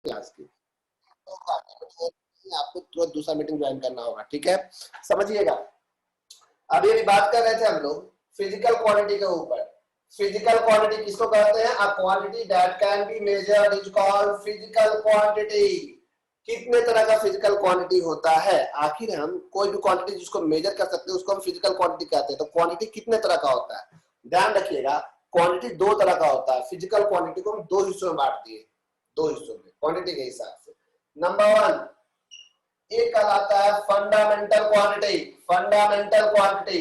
Class की, आपको तुरंत दूसरा मीटिंग ज्वाइन करना होगा, ठीक है, समझिएगा। अभी अभी बात कर रहे थे हम लोग फिजिकल क्वांटिटी के ऊपर। फिजिकल क्वांटिटी किसको कहते हैं? A quantity that can be measured is called physical quantity. कितने तरह का फिजिकल क्वांटिटी होता है? आखिर हम कोई भी क्वांटिटी जिसको मेजर कर सकते हैं उसको हम फिजिकल क्वांटिटी कहते हैं। तो क्वांटिटी कितने तरह का होता है? ध्यान रखिएगा, क्वांटिटी दो तरह का होता है। फिजिकल क्वांटिटी को हम दो हिस्सों में बांट दिए, दो हिस्सों में क्वांटिटी के हिसाब से। नंबर वन, एक कहलाता है fundamental quantity. Fundamental quantity,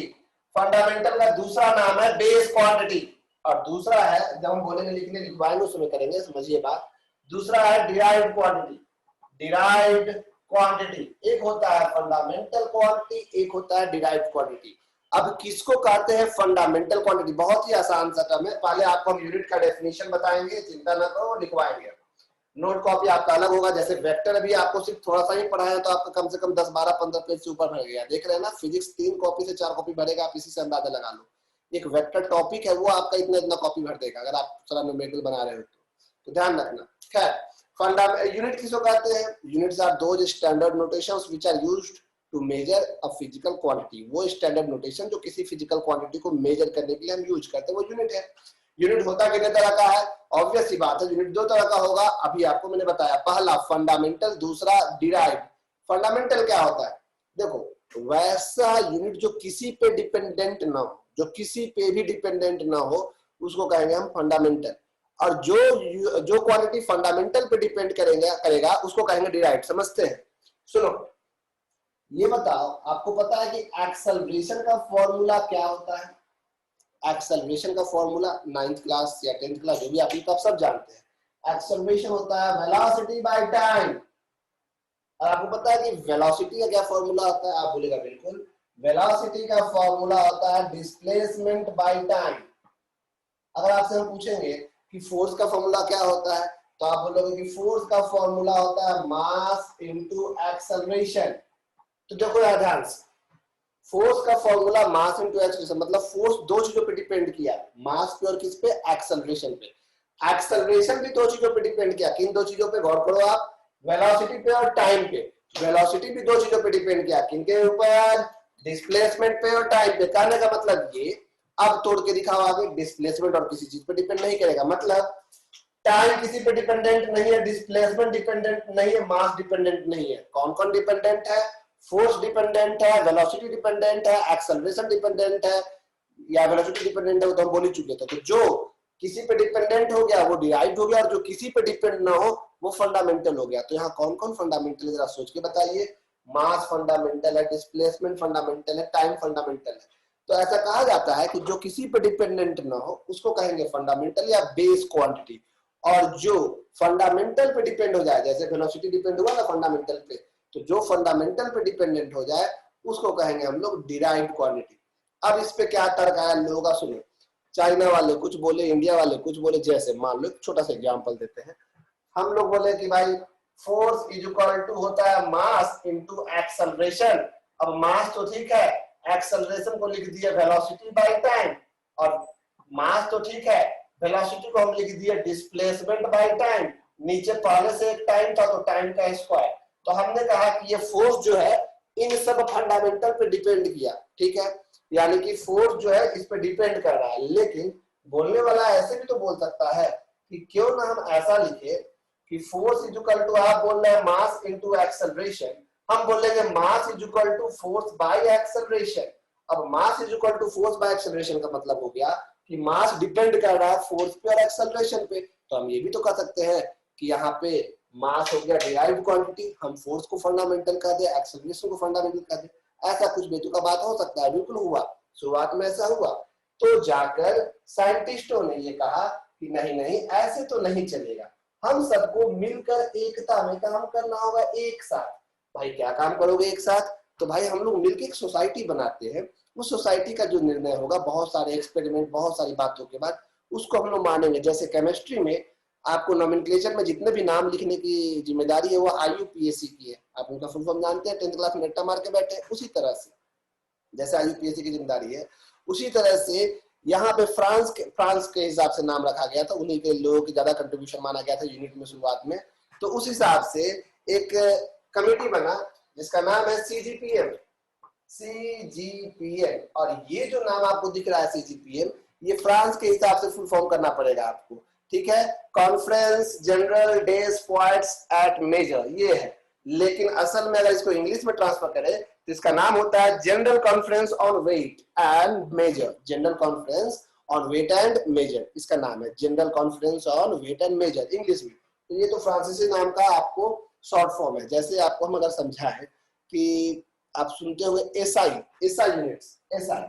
fundamental का दूसरा नाम है बेस क्वांटिटी, और दूसरा है, जब हम बोलेंगे लिखने लिखवाएंगे उसमें करेंगे, समझिए बात। दूसरा है डिराइव्ड क्वांटिटी। डिराइव्ड क्वांटिटी, एक होता है फंडामेंटल क्वांटिटी, एक होता है डिराइव्ड क्वांटिटी। अब किसको कहते हैं फंडामेंटल क्वांटिटी? बहुत ही आसान सा टर्म है। पहले आपको हम यूनिट का डेफिनेशन बताएंगे, चिंता ना करो, लिखवाएंगे। नोट कॉपी आपका अलग होगा। जैसे वेक्टर अभी आपको सिर्फ थोड़ा सा ही पढ़ाया तो आपका कम से कम 10 12 15 पेज से ऊपर भर गया, देख रहे हैं ना। फिजिक्स 3 कॉपी से 4 कॉपी भरेगा, आप इसी से अंदाजा लगा लो। एक वेक्टर टॉपिक है वो आपका इतना इतना कॉपी भर देगा अगर आप सारा न्यूमेरिकल बना रहे हो तो ध्यान रखना। खैर, फंडामेंटल यूनिट किसको कहते हैं? Units are those standard notations which are used to measure a physical quantity. वो स्टैंडर्ड नोटेशन जो किसी फिजिकल क्वांटिटी को मेजर करने के लिए हम यूज करते हैं वो यूनिट है। यूनिट होता कितने तरह का है? ऑब्वियस सी बात है, यूनिट दो तरह का होगा। अभी आपको मैंने बताया, पहला फंडामेंटल, दूसरा डिराइव्ड। फंडामेंटल क्या होता है? देखो, वैसा यूनिट जो किसी पे डिपेंडेंट ना हो, जो किसी पे भी डिपेंडेंट ना हो, उसको कहेंगे हम फंडामेंटल। और जो क्वांटिटी फंडामेंटल पे डिपेंड करेगा उसको कहेंगे डिराइव्ड। समझते हैं? सुनो, ये बताओ, आपको पता है कि एक्सेलरेशन का फॉर्मूला क्या होता है? एक्सेलरेशन का फॉर्मूला 9th क्लास या 10th क्लास जो भी आप सब जानते हैं। एक्सेलरेशन होता है वेलोसिटी बाय टाइम। और आपको पता है कि वेलोसिटी का क्या फॉर्मूला होता है? आप बोलेगा बिल्कुल, वेलोसिटी का फॉर्मूला होता है डिस्प्लेसमेंट बाय टाइम। अगर आपसे हम पूछेंगे कि फोर्स का फॉर्मूला क्या होता है, तो आप बोलोगे कि फोर्स का फॉर्मूला होता है मास इनटू एक्सेलरेशन। तो देखो यार ध्यान से, फोर्स का फॉर्मूला मास इनटू एक्सेलरेशन, मतलब फोर्स दो चीजों पे डिपेंड किया, मास पे और किस पे? एक्सेलरेशन पे। एक्सेलरेशन भी दो चीजों पे डिपेंड किया। किन दो चीजों पे? गौर करो आप, वेलोसिटी पे और टाइम पे। वेलोसिटी भी दो चीजों पे डिपेंड किया, किनके ऊपर? डिस्प्लेसमेंट पे और टाइम पे। कहने का मतलब ये, अब तोड़ के दिखाओ आगे, डिस्प्लेसमेंट और किसी चीज पे डिपेंड नहीं करेगा। मतलब टाइम किसी पे डिपेंडेंट नहीं है, डिस्प्लेसमेंट डिपेंडेंट नहीं है, मास डिपेंडेंट नहीं है। कौन कौन डिपेंडेंट है? फोर्स डिपेंडेंट है, वेलोसिटी डिपेंडेंट है, एक्सेलरेशन डिपेंडेंट है, या वेलोसिटी डिपेंडेंट है वो तो हम बोल ही चुके थे। तो जो किसी पे डिपेंडेंट हो गया वो डिराइव्ड हो गया, और जो किसी पे डिपेंड ना हो वो फंडामेंटल हो गया। तो यहाँ कौन कौन फंडामेंटल है जरा सोच के बताइए। मास फंडामेंटल है, डिस्प्लेसमेंट फंडामेंटल है, टाइम फंडामेंटल है। तो ऐसा कहा जाता है कि जो किसी पे डिपेंडेंट ना हो उसको कहेंगे फंडामेंटल या बेस क्वांटिटी। और जो फंडामेंटल पे डिपेंड हो जाए, जैसे वेलोसिटी डिपेंड हुआ ना फंडामेंटल पे, तो जो फंडामेंटल पे डिपेंडेंट हो जाए उसको कहेंगे हम लोग डिराइव्ड क्वांटिटी। अब इस पे क्या तर्क आया लोगों का, सुनो। चाइना वाले कुछ बोले, इंडिया वाले कुछ बोले। जैसे मान लो एक छोटा सा एग्जांपल देते हैं, हम लोग बोले कि भाई फोर्स इज इक्वल टू होता है मास इनटू एक्सेलरेशन। अब मास तो ठीक है, एक्सेलरेशन को लिख दिया वेलोसिटी बाय टाइम, और मास तो ठीक है, वेलोसिटी को हम लिख दिया डिस्प्लेसमेंट बाय टाइम। नीचे पहले से एक टाइम था तो टाइम का स्क्वायर। तो हमने कहा कि ये फोर्स जो है इन सब फंडामेंटल पे डिपेंड किया, ठीक है, यानी कि फोर्स जो है इस पे डिपेंड कर रहा है। लेकिन बोलने वाला ऐसे भी तो बोल सकता है कि क्यों ना हम ऐसा लिखे कि फोर्स इज इक्वल टू, आप बोल रहे हैं मास इनटू एक्सेलरेशन, हम बोलेंगे mass is equal to force by acceleration. अब mass is equal to force by acceleration का मतलब हो गया कि मास डिपेंड कर रहा है फोर्स पे और एक्सेलरेशन पे। तो हम ये भी तो कह सकते हैं कि यहाँ पे मास हो गया डिराइव्ड क्वांटिटी, हम फोर्स को फंडामेंटल कर दे, एक्सेलरेशन को फंडामेंटल कर दे। ऐसा कुछ बेतुका बात हो सकता है? बिल्कुल हुआ, शुरुआत में ऐसा हुआ। तो जाकर साइंटिस्टों ने ये कहा कि नहीं नहीं ऐसे तो नहीं चलेगा, हम सबको मिलकर एकता में काम करना होगा एक साथ। भाई क्या काम करोगे एक साथ? तो भाई हम लोग मिलकर एक सोसाइटी बनाते हैं, उस सोसाइटी का जो निर्णय होगा, बहुत सारे एक्सपेरिमेंट, बहुत सारी बातों के बाद उसको हम लोग मानेंगे। जैसे केमिस्ट्री में आपको नोमेनक्लेचर में जितने भी नाम लिखने की जिम्मेदारी है वो IUPAC की है। आप उनका फुल फॉर्म जानते हैं, 10th क्लास में रट्टा मार के बैठे। उसी तरह से जैसे IUPAC की जिम्मेदारी है, उसी तरह से यहाँ पे फ्रांस के हिसाब से नाम रखा गया था। उन्हीं के लोगों की ज्यादा कंट्रीब्यूशन माना गया था यूनिट में शुरुआत में। तो उस हिसाब से एक कमेटी बना जिसका नाम है सीजीपीएम। सीजीपीएम, और ये जो नाम आपको दिख रहा है सीजीपीएम, ये फ्रांस के हिसाब से फुल फॉर्म करना पड़ेगा आपको, ठीक है। कॉन्फ्रेंस जनरल डेज पॉइंट्स एट मेजर, ये है। लेकिन असल में अगर इसको इंग्लिश में ट्रांसफर करें तो इसका नाम होता है general conference on weight and measure. General conference on weight and measure, इसका नाम है general conference on weight and measure English में। तो ये तो फ्रांसीसी नाम का आपको शॉर्ट फॉर्म है। जैसे आपको हम अगर समझा है कि आप सुनते हुए एसआई, एसआई यूनिट्स, एसआई।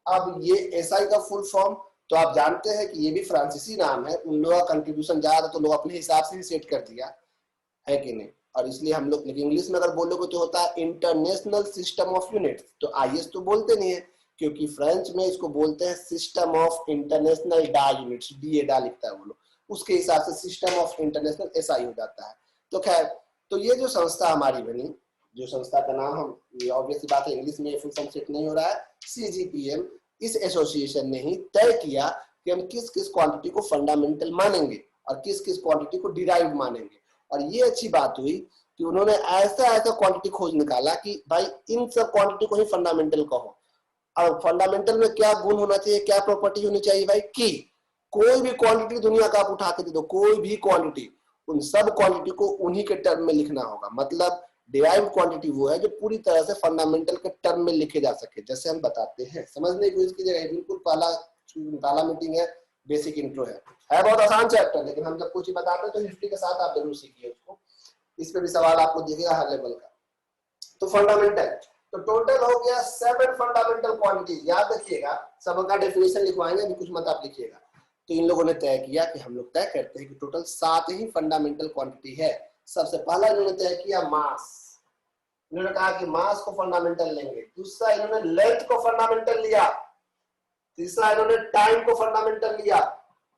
अब ये एसआई का फुल फॉर्म तो आप जानते हैं कि ये भी फ्रांसीसी नाम है। उन लोगों का कंट्रीब्यूशन ज्यादा तो लोग अपने हिसाब से ही सेट कर दिया है कि नहीं, और इसलिए हम लोग, लेकिन इंग्लिश में अगर बोलोगे तो होता है इंटरनेशनल सिस्टम ऑफ यूनिट्स। तो आईएस तो बोलते नहीं है, क्योंकि फ्रेंच में इसको बोलते हैं सिस्टम ऑफ इंटरनेशनल डा यूनिट्स, डी डा लिखता है वो लोग, उसके हिसाब से सिस्टम ऑफ इंटरनेशनल एसआई हो जाता है। तो खैर, तो ये जो संस्था हमारी बनी, जो संस्था का नाम हम, ये ऑब्वियस बात है इंग्लिश में फुल फॉर्म सेट नहीं हो रहा है, सीजीपीएम, इस एसोसिएशन ने ही तय किया कि हम किस किस क्वांटिटी को फंडामेंटल मानेंगे और किस किस क्वांटिटी को डिराइव मानेंगे। और ये अच्छी बात हुई कि उन्होंने ऐसा ऐसा क्वांटिटी खोज निकाला कि भाई इन सब क्वांटिटी को ही फंडामेंटल कहो। और फंडामेंटल में क्या गुण होना चाहिए, क्या प्रॉपर्टी होनी चाहिए भाई, कि कोई भी क्वांटिटी दुनिया का आप उठा के दे दो, कोई भी क्वांटिटी, उन सब क्वांटिटी को उन्हीं के टर्म में लिखना होगा। मतलब डिराइव्ड क्वांटिटी वो है जो पूरी तरह से फंडामेंटल के टर्म में लिखे जा सके। जैसे हम बताते हैं, समझने की कोशिश कीजिएगा, बिल्कुल पहला मीटिंग है, बेसिक इंट्रो है बहुत आसान चैप्टर, लेकिन हम जब कुछ बताते हैं तो हिस्ट्री के साथ आप जरूर सीखिए उसको। इस पे भी सवाल आपको दिखेगा हर लेवल का। तो फंडामेंटल, तो टोटल हो गया 7 फंडामेंटल क्वांटिटी। याद रखिएगा, सबका डेफिनेशन लिखवाएंगे, अभी कुछ मत आप लिखिएगा। तो इन लोगों ने तय किया कि हम लोग तय करते हैं कि टोटल 7 ही फंडामेंटल क्वांटिटी है। सबसे पहला इन्होंने तय किया मास। इन्होंने कहा कि मास को फंडामेंटल लेंगे। दूसरा इन्होंने लेंथ को फंडामेंटल लिया। तीसरा इन्होंने टाइम को फंडामेंटल लिया।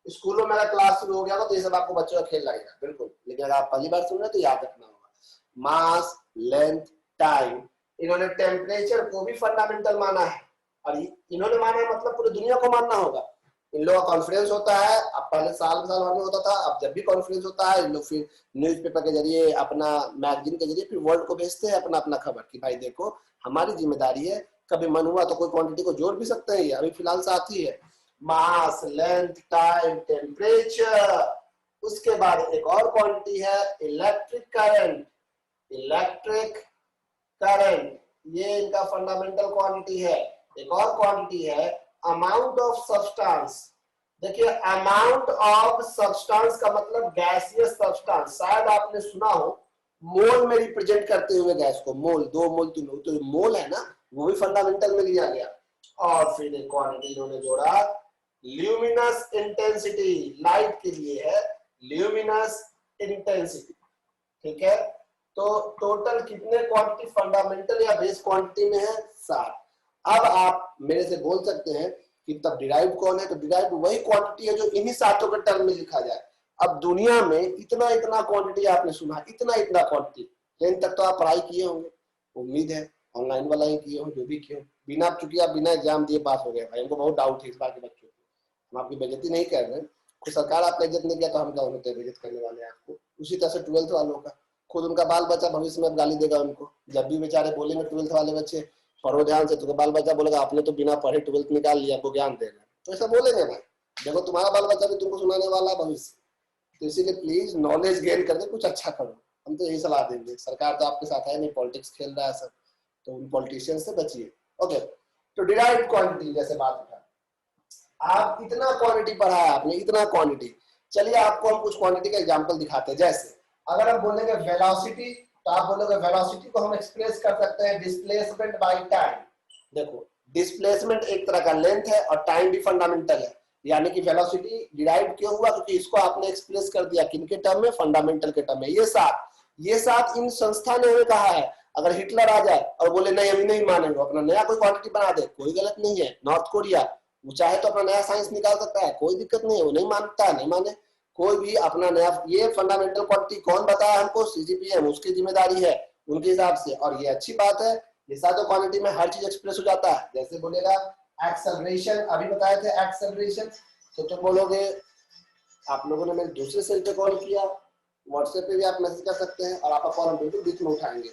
स्कूलों में अगर क्लास शुरू हो गया तो ये सब आपको बच्चों का खेल लगेगा बिल्कुल, लेकिन अगर आप पहली बार सुन रहे तो याद रखना होगा, मास, लेंथ, टाइम। इन्होंने टेम्परेचर को भी फंडामेंटल माना है, और इन्होंने माना है मतलब पूरी दुनिया को मानना होगा। इन लोगों का कॉन्फ्रेंस होता है, अब पहले साल में होता था, अब जब भी कॉन्फ्रेंस होता है इन लोग फिर न्यूज़पेपर के जरिए, अपना मैगजीन के जरिए फिर वर्ल्ड को भेजते हैं अपना अपना खबर कि भाई देखो हमारी जिम्मेदारी है, कभी मन हुआ तो कोई क्वांटिटी को जोड़ भी सकते हैं। अभी फिलहाल साथ ही है मास, लेंथ, टाइम, टेम्परेचर। उसके बाद एक और क्वांटिटी है इलेक्ट्रिक करंट। इलेक्ट्रिक करंट ये इनका फंडामेंटल क्वांटिटी है। एक और क्वांटिटी है अमाउंट ऑफ सब्सटेंस। देखिए अमाउंट ऑफ सब्सटेंस का मतलब गैसियस सब्सटेंस। शायद आपने सुना हो मोल में रिप्रेजेंट करते हुए गैस को, मोल, 2 मोल 3 मोल, तो मोल है ना, वो भी फंडामेंटल में लिया गया। और फिर एक क्वांटिटी इन्होंने जोड़ा ल्यूमिनस इंटेंसिटी, लाइट के लिए है ल्यूमिनस इंटेंसिटी, ठीक है। तो टोटल कितने क्वांटिटी फंडामेंटल या बेस क्वांटिटी में है? 7। अब आप मेरे से बोल सकते हैं कि तब डिराइव्ड कौन है? तो डिराइव्ड वही क्वांटिटी है जो इन्हीं 7 के टर्म में लिखा जाए। अब दुनिया में इतना इतना क्वांटिटी आपने सुना, इतना इतना क्वांटिटी, 10 तक तो आप पढ़ाई किए होंगे, उम्मीद है ऑनलाइन वाला ही किए हो, जो भी किए हो। बिना, चूंकि आप बिना एग्जाम दिए पास हो गए भाई, हमको बहुत डाउट है इस बार के बच्चों को। हम आपकी बेइज्जती नहीं कर रहे, खुद सरकार आपका इज्जत नहीं किया तो हम क्या होते हैं बेइज्जत करने वाले आपको। उसी तरह से 12th वालों का, खुद उनका बाल बच्चा भविष्य में गाली देगा उनको, जब भी बेचारे बोलेंगे 12th वाले बच्चे पढ़ो ध्यान से, तो बाल बच्चा बोलेगा आपने तो बिना पढ़े 12th निकाल लिया, आपको ज्ञान दे रहे हैं। तो ऐसा बोलेंगे भाई, देखो तुम्हारा बाल बच्चा भी तुमको सुनाने वाला है भविष्य। तो इसीलिए प्लीज नॉलेज गेन करके कुछ अच्छा करो, हम तो यही सलाह देंगे। सरकार तो आपके साथ है नहीं, पॉलिटिक्स खेल रहा है सब, तो उन पॉलिटिशियन से बचिए। ओके, तो डिराइव्ड क्वांटिटी जैसे बात उठा, आप इतना क्वांटिटी पढ़ा है आपने, इतना क्वांटिटी। चलिए आपको हम कुछ क्वांटिटी का एग्जांपल दिखाते हैं। जैसे अगर हम बोलेंगे वेलोसिटी, तो आप बोलोगे वेलोसिटी को हम एक्सप्रेस कर सकते हैं डिस्प्लेसमेंट बाय टाइम। देखो डिस्प्लेसमेंट एक तरह का लेंथ है और टाइम भी फंडामेंटल है, यानी कि वेलोसिटी डिराइव क्यों हुआ? क्योंकि इसको आपने एक्सप्रेस कर दिया किनके टर्म में? फंडामेंटल के टर्म में। ये साथ इन संस्था ने हमें कहा है। अगर हिटलर आ जाए और बोले नहीं हम नहीं मानेंगे, अपना नया कोई क्वांटिटी बना दे, कोई गलत नहीं है। नॉर्थ कोरिया वो चाहे तो अपना नया साइंस निकाल सकता है, कोई दिक्कत नहीं है, वो नहीं मानता है नहीं माने, कोई भी अपना नया। ये फंडामेंटल क्वांटिटी कौन बताया हमको? सीजीपीएम, उसकी जिम्मेदारी है उनके हिसाब से। और ये अच्छी बात है, ये सातों क्वांटिटी में हर चीज एक्सप्रेस हो जाता है। जैसे बोलेगा एक्सेलरेशन, अभी बताए थे एक्सेलरेशन, तो तुम बोलोगे, आप लोगों ने मेरे दूसरे सेल पे कॉल किया, व्हाट्सएप पे भी आप मैसेज कर सकते हैं और आपका कॉल हम बिल्कुल बीच में उठाएंगे।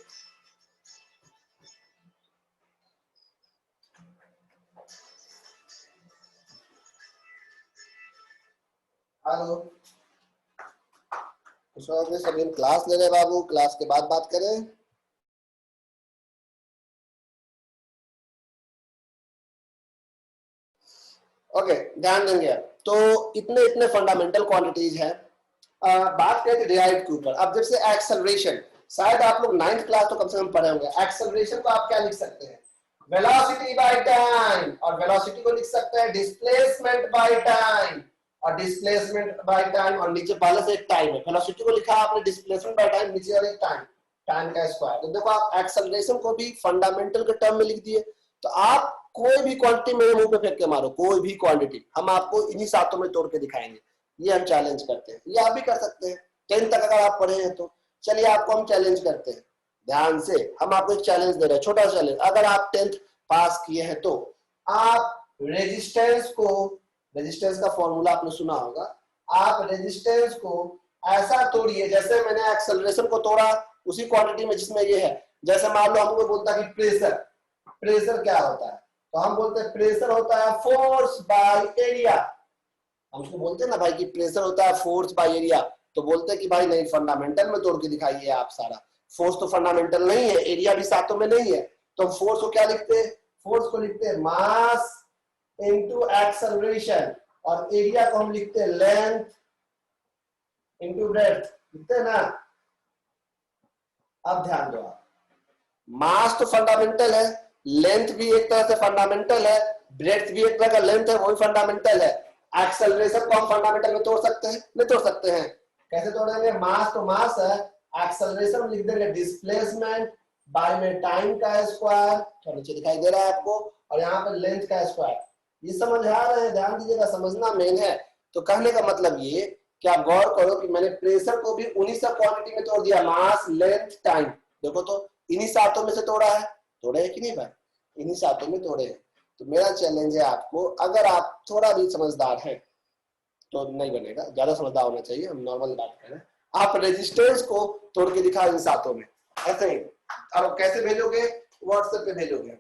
हेलो, सभी क्लास ले रहे बाबू, क्लास के बाद बात करें। ओके, ध्यान देंगे। तो इतने इतने फंडामेंटल क्वांटिटीज है। बात करें डिराइव के ऊपर। अब जब से एक्सेलरेशन, शायद आप लोग 9th क्लास तो कम से कम पढ़े होंगे। एक्सेलरेशन को आप क्या लिख सकते हैं? वेलोसिटी बाय टाइम, और वेलोसिटी को लिख सकते हैं डिस्प्लेसमेंट बाय टाइम, और डिस्प्लेसमेंट बाय टाइम, और नीचे पहले से एक टाइम है। वेलोसिटी को लिखा आपने डिस्प्लेसमेंट बाय टाइम, नीचे और एक टाइम, टाइम का स्क्वायर। तो देखो आप एक्सेलरेशन को भी फंडामेंटल के टर्म में लिख दिए। तो आप कोई भी क्वांटिटी मेरे मुंह पे फेंक के मारो, कोई भी क्वांटिटी, हम आपको इन्हीं सातों में तोड़ के दिखाएंगे। ये हम चैलेंज करते हैं, ये आप भी कर सकते हैं। 10th तक अगर आप पढ़े हैं तो चलिए आपको हम चैलेंज करते हैं। ध्यान से, हम आपको एक चैलेंज दे रहे हैं, छोटा चैलेंज। अगर आप 10th पास किए हैं तो आप रेजिस्टेंस को, रेजिस्टेंस का फॉर्मूला आपने सुना होगा, आप रेजिस्टेंस को ऐसा तोड़िए जैसे मैंने एक्सेलरेशन को तोड़ा उसी क्वांटिटी में जिसमें ये है। जैसे मान लो हमको बोलता है कि प्रेशर, प्रेशर क्या होता है? तो हम बोलते हैं प्रेशर होता है फोर्स बाय एरिया। हम उसको बोलते हैं ना भाई कि प्रेशर होता है फोर्स बाय एरिया, तो बोलते हैं कि भाई नहीं, फंडामेंटल में तोड़ के दिखाइए आप सारा। फोर्स तो फंडामेंटल नहीं है, एरिया भी सातों में नहीं है, तो फोर्स को क्या लिखते हैं? फोर्स को लिखते हैं मास इनटू एक्सेलरेशन, और एरिया को हम लिखते हैं लेंथ इनटू ब्रेड्थ, लिखते हैं ना। अब ध्यान दो आप, मास तो फंडामेंटल है, लेंथ भी एक तरह से फंडामेंटल है, ब्रेड्थ भी एक तरह का लेंथ है, वो भी फंडामेंटल है। एक्सेलरेशन को हम फंडामेंटल में तोड़ सकते हैं? नहीं तोड़ सकते हैं। कैसे तोड़ेंगे? मास तो मास है, एक्सेलरेशन लिख देंगे डिस्प्लेसमेंट बाय में टाइम का स्क्वायर, तो नीचे दिखाई दे रहा है आपको, और यहाँ पे लेंथ का स्क्वायर। ये समझ आ रहे हैं? ध्यान दीजिएगा, समझना मेन है। तो कहने का मतलब ये कि आप गौर करो कि मैंने प्रेशर को भी उन्हीं सब क्वांटिटी में तोड़ दिया, मास लेंथ टाइम। देखो तो इन्हीं सातों में से तोड़ा है, तोड़े है कि नहीं भाई? इन्हीं सातों में तोड़े हैं। तो मेरा चैलेंज है आपको, अगर आप थोड़ा भी समझदार हैं तो नहीं बनेगा, ज्यादा समझदार होना चाहिए, हम नॉर्मल बात कर रहे हैं। आप रेजिस्टेंस को तोड़ के दिखाओ इन सातों में, ऐसे ही। अब कैसे भेजोगे? व्हाट्सएप पे भेजोगे।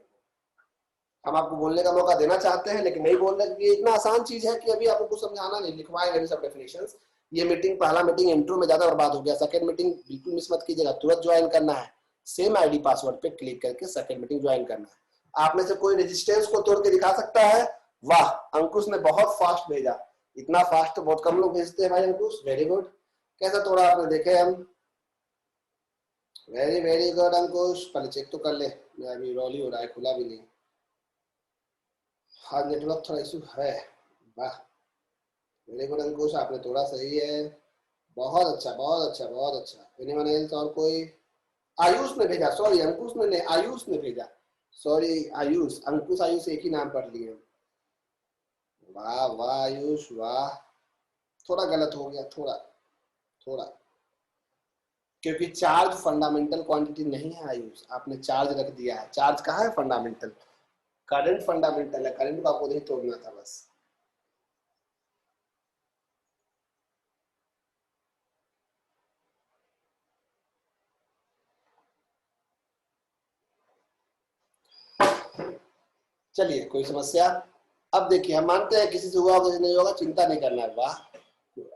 हम आपको बोलने का मौका देना चाहते हैं लेकिन नहीं बोल रहे, कि इतना आसान चीज है कि अभी आपको कुछ समझाना नहीं, लिखवाएंगे भी सब डेफिनेशंस। ये मीटिंग, पहला मीटिंग इंट्रो में ज्यादा बर्बाद हो गया, सेकंड मीटिंग बिल्कुल मिस मत कीजिएगा, तुरंत ज्वाइन करना है। सेम आईडी पासवर्ड पे क्लिक करके सेकंड मीटिंग ज्वाइन करना है। आप में से कोई रेजिस्टेंस को तोड़ के दिखा सकता है? वाह, अंकुश ने बहुत फास्ट भेजा। इतना फास्ट तो बहुत कम लोग भेजते हैं भाई अंकुश, वेरी गुड। कैसा तोड़ा आपने, देखे हम? वेरी वेरी गुड अंकुश। पहले चेक तो कर ले, अभी रोल ही हो रहा है, खुला भी नहीं। हाँ, नेटवर्क थोड़ा इशू है। वाह, वेरी गुड अंकुश, आपने तोड़ा सही है। बहुत अच्छा बहुत अच्छा बहुत अच्छा। Anyone else? और कोई? आयुष ने भेजा, सॉरी अंकुश ने नहीं, आयुष ने भेजा, सॉरी आयुष। अंकुश आयुष एक ही नाम पढ़ लिए। वाह वाह आयुष वाह, थोड़ा गलत हो गया, थोड़ा थोड़ा, क्योंकि चार्ज फंडामेंटल क्वांटिटी नहीं है आयुष, आपने चार्ज रख दिया है। चार्ज कहाँ है फंडामेंटल? करंट फंडामेंटल है, करंट को आपको नहीं तोड़ना था बस। चलिए, कोई समस्या? अब देखिए, हम मानते हैं किसी से हुआ होगा, किसी नहीं होगा, चिंता नहीं करना है। वाह,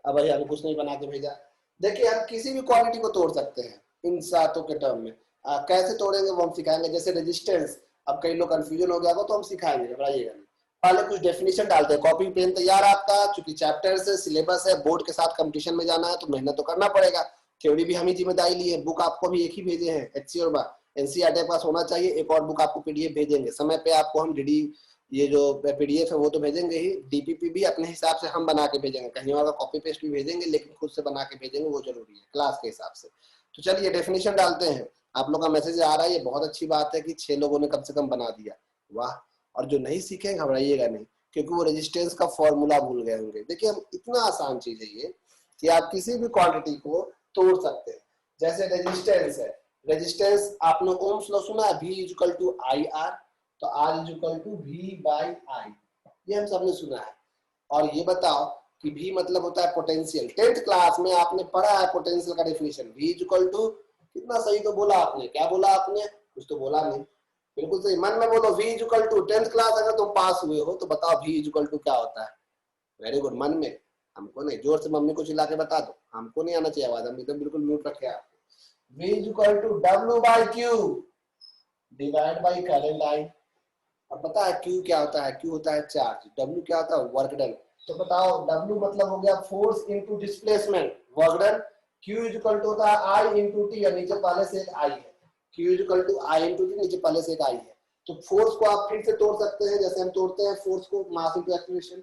अब भाई हमें कुछ नहीं बना के भेजा। देखिए, हम किसी भी क्वांटिटी को तोड़ सकते हैं इन सातों के टर्म में। कैसे तोड़ेंगे वो हम सिखाएंगे। जैसे रेजिस्टेंस, अब कई लोग कंफ्यूजन हो गया हो तो हम सिखाएंगे, घबराइएगा नहीं। पहले कुछ डेफिनेशन डालते हैं, कॉपी पेन तैयार आपका, चूंकि चैप्टर से सिलेबस है, बोर्ड के साथ कंपटीशन में जाना है तो मेहनत तो करना पड़ेगा। थ्योरी भी हम ही जिम्मेदारी ली है, बुक आपको भी एक ही भेजे हैं, एचसी और एनसीईआरटी के पास होना चाहिए। एक और बुक आपको पीडीएफ भेजेंगे समय पे, आपको हम डीडी, ये जो पीडीएफ है वो तो भेजेंगे ही, डीपीपी भी अपने हिसाब से हम बना के भेजेंगे, कहीं और का कॉपी पेस्ट भी भेजेंगे, लेकिन खुद से बना के भेजेंगे, वो जरूरी है क्लास के हिसाब से। तो चलिए डेफिनेशन डालते हैं। आप लोग का मैसेज आ रहा है, ये बहुत अच्छी बात है कि 6 लोगों ने कम से कम बना दिया, वाह। और जो नहीं सीखे घबराइएगा नहीं, क्योंकि वो रेजिस्टेंस का फॉर्मूला भूल गए होंगे। देखिए, हम इतना आसान चीज है ये कि आप किसी भी क्वांटिटी को तोड़ सकते हैं। जैसे रेजिस्टेंस है, रेजिस्टेंस आपने ओम्स लॉ सुना है, V equal to I R, तो R equal to V by I, ये हम सबने सुना है। और ये बताओ कि V मतलब होता है पोटेंशियल। 10th क्लास में आपने पढ़ा है पोटेंशियल का डेफिनेशन, V इक्वल टू, कितना सही तो बोला आपने, क्या बोला आपने, कुछ तो बोला नहीं, बिल्कुल सही, मन में बोलो V equal to, 10th class अगर तुम पास हुए हो तो बताओ V इक्वल टू क्या होता है। वेरी गुड, मन में, हमको नहीं, जोर से मम्मी को चिल्ला के बता दो, हमको नहीं आना चाहिए आवाज, हम एकदम बिल्कुल म्यूट रखे आप। V equal to W/Q divide by current I। अब पता है Q क्या होता है, Q होता है चार्ज, W क्या होता है वर्क डन। तो बताओ W मतलब हो गया force into displacement, work done. Q equal to होता है I इंटू टी, नीचे पहले से एक I है, Q equal to I into T, नीचे पहले से एक I है। तो फोर्स को आप फिर से तोड़ सकते हैं, जैसे हम तोड़ते हैं फोर्स को, mass into acceleration.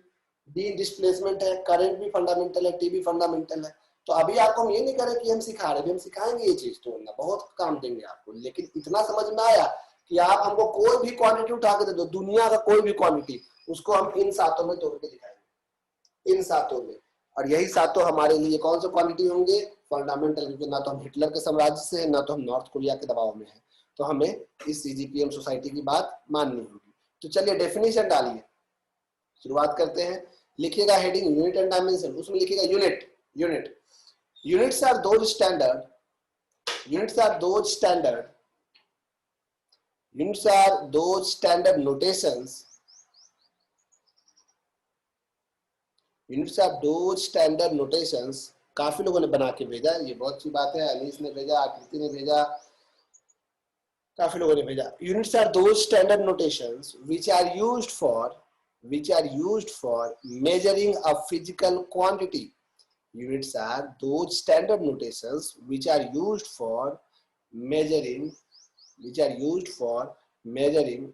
D displacement है, करंट भी फंडामेंटल है, T भी फंडामेंटल है। तो अभी आपको हम ये नहीं करें कि हम सिखा रहे, हम सिखाएंगे ये चीज तोड़ना, बहुत काम देंगे आपको, लेकिन इतना समझ में आया कि आप हमको कोई भी क्वांटिटी उठा के दे दो, दुनिया का कोई भी क्वांटिटी, उसको हम इन सातों में तोड़ के दिखाएंगे, इन सातों में। और यही सातों हमारे लिए कौन सा क्वांटिटी होंगे, फंडामेंटल, क्योंकि ना तो हम हिटलर के साम्राज्य से है, ना तो हम नॉर्थ कोरिया के दबाव में है, तो हमें इस CGPM सोसाइटी की बात माननी होगी। तो चलिए डेफिनेशन डालिए, शुरुआत करते हैं। लिखिएगा हेडिंग यूनिट एंड डायमेंशन, उसमें लिखिएगा unit. Units are those standard, units are those standard notations, units are those standard notations। काफी लोगों ने बना के भेजा, ये बहुत अच्छी बात है, अनीस ने भेजा, आकृति ने भेजा, काफी लोगों ने भेजा। units are those standard notations which are used for measuring a physical quantity। Units are those standard notations which are used for measuring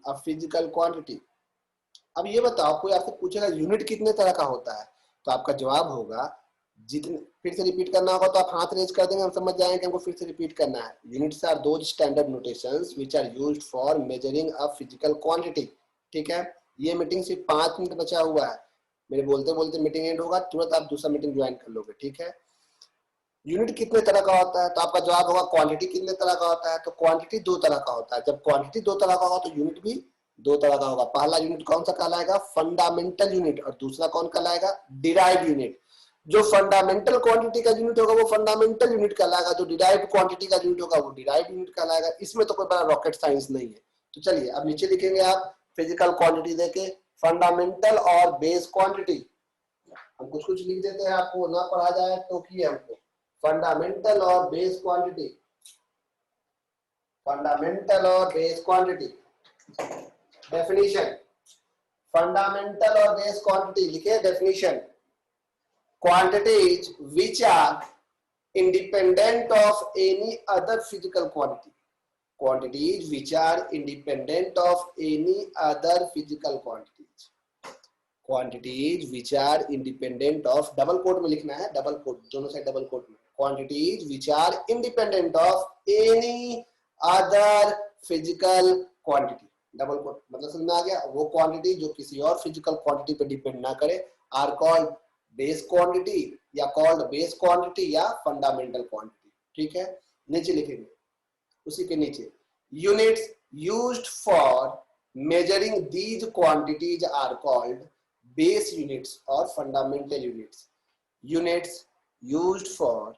a physical quantity। अब ये बताओ, कोई आपसे पूछेगा यूनिट कितने तरह का होता है, तो आपका जवाब होगा जितने, फिर से रिपीट करना होगा तो आप हाथ रेज कर देंगे, हम समझ जाएंगे कि हमको फिर से रिपीट करना है। Units are those standard notations which are used for measuring a physical quantity. ठीक है, ये मीटिंग सिर्फ 5 मिनट बचा हुआ है, मेरे बोलते बोलते मीटिंग एंड होगा, तुरंत आप दूसरा मीटिंग ज्वाइन कर लोगे। ठीक है, यूनिट कितने तरह का होता है, तो आपका जवाब होगा क्वांटिटी कितने तरह का होता है, तो क्वांटिटी 2 तरह का होता है। जब क्वांटिटी 2 तरह का होगा तो यूनिट भी 2 तरह का होगा। पहला यूनिट कौन सा कहलाएगा, फंडामेंटल यूनिट, और दूसरा कौन कहलाएगा, डिराइव्ड यूनिट। जो फंडामेंटल क्वांटिटी का यूनिट होगा वो फंडामेंटल यूनिट कहलाएगा, जो डिराइव्ड क्वांटिटी का यूनिट होगा वो डिराइव्ड यूनिट कहलाएगा। इसमें तो कोई बड़ा रॉकेट साइंस नहीं है। तो चलिए अब नीचे लिखेंगे आप फिजिकल क्वांटिटी देके, फंडामेंटल और बेस क्वांटिटी। हम कुछ कुछ लिख देते हैं, आपको ना पढ़ा जाए तो की हमको, फंडामेंटल और बेस क्वांटिटी, फंडामेंटल और बेस क्वांटिटी। डेफिनेशन, फंडामेंटल और बेस क्वांटिटी लिखे definition, quantities which are independent of any other physical quantity, quantities which are independent of any other physical quantities, quantities which are independent of, double quote में लिखना है, double quote दोनों side double quote में, quantities which are independent of any other physical quantity, double quote मतलब समझ में आ गया, वो क्वांटिटी जो किसी और फिजिकल क्वांटिटी पे डिपेंड ना करे आर कॉल्ड बेस क्वांटिटी, या कॉल्ड बेस क्वांटिटी या फंडामेंटल क्वांटिटी। ठीक है, नीचे लिखेंगे उसी के नीचे, units used for measuring these quantities are called base units और fundamental units. Units used for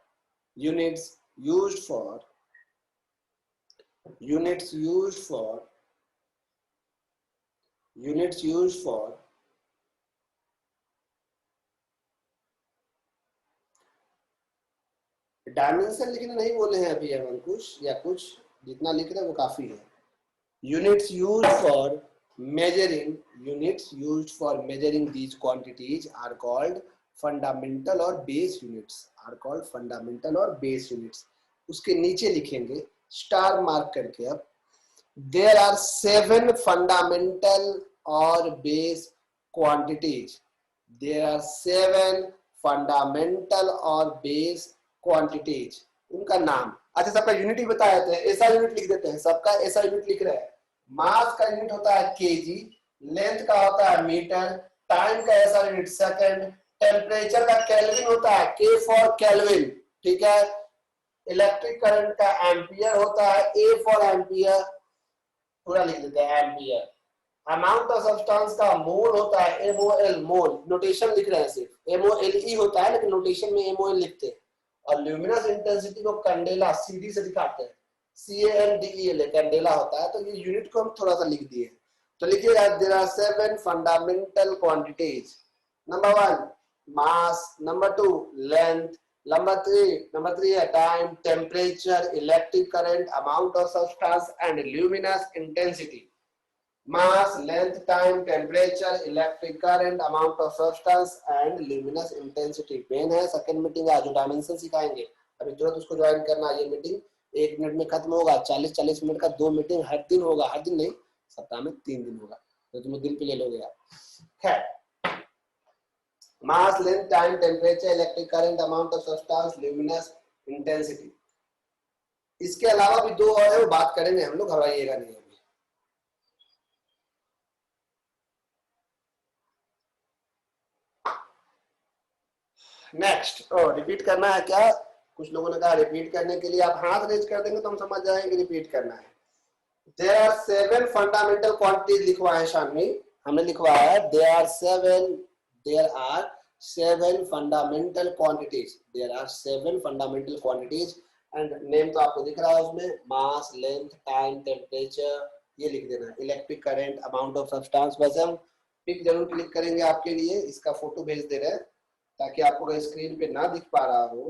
dimension लिखने नहीं बोले हैं अभी हम कुछ, या कुछ जितना लिख रहे हैं वो काफी है। Units used for measuring these quantities are called fundamental और बेस यूनिट्स, उसके नीचे लिखेंगे स्टार मार्क करके, अब देयर आर 7 फंडामेंटल और base quantities, there are 7 fundamental और बेस क्वांटिटीज, उनका नाम। अच्छा, सबका यूनिट ही बताया जाता है, ऐसा यूनिट लिख देते हैं, सबका ऐसा यूनिट लिख रहे हैं। मास का यूनिट होता है केजी, लेंथ का होता है मीटर, टाइम का ऐसा यूनिट सेकंड, टेम्परेचर का केल्विन होता है, के फॉर केल्विन। ठीक है, इलेक्ट्रिक करंट का एम्पियर होता है, ए फॉर एम्पियर, पूरा लिख देते हैं एम्पियर। अमाउंट ऑफ सब्सटेंस का मोल होता है MOL, मोल नोटेशन लिख रहे हैं, सिर्फ MOLE होता है लेकिन नोटेशन में MOL लिखते हैं। और ल्यूमिनस इंटेंसिटी को कैंडेला CD से दिखाते हैं, CANDELA कैंडेला होता है। तो ये यूनिट को हम थोड़ा सा लिख दिए। तो लिखिएगा there are 7 fundamental quantities. Number 1 mass, number 2 length, number 3 है time, temperature, electric current, amount of substance and luminous intensity. mass, length, time, temperature, electric current, amount of substance and luminous intensity। Pen है, second meeting है, जो dimension सिखाएंगे अभी तुरंत उसको join करना। ये मीटिंग 1 मिनट में खत्म होगा, 40-40 मिनट का 2 मीटिंग हर दिन होगा, हर दिन नहीं, सप्ताह में 3 दिन होगा, तो तुम दिल पे ले लोगे यार। खैर, mass, length, time, temperature, electric current, amount of substance, luminous intensity। इसके अलावा भी 2 और है, वो बात करेंगे हम लोग, घबराइएगा नहीं। नेक्स्ट रिपीट करना है क्या? कुछ लोगों ने कहा रिपीट करने के लिए, आप हाथ रेज कर देंगे तो हम समझ जाएंगे रिपीट करना है। देयर आर 7 फंडामेंटल क्वांटिटीज लिखवाए हैं शानवी, हमने लिखवाया है there are 7 fundamental quantities, there are 7 fundamental quantities and name तो आपको दिख रहा है उसमें, मास, लेंथ, टाइम, टेम्परेचर, ये लिख देना है, electric current, amount of substance. वैसे हम पिक जरूर क्लिक करेंगे आपके लिए, इसका फोटो भेज दे रहे हैं ताकि आपको अगर स्क्रीन पे ना दिख पा रहा हो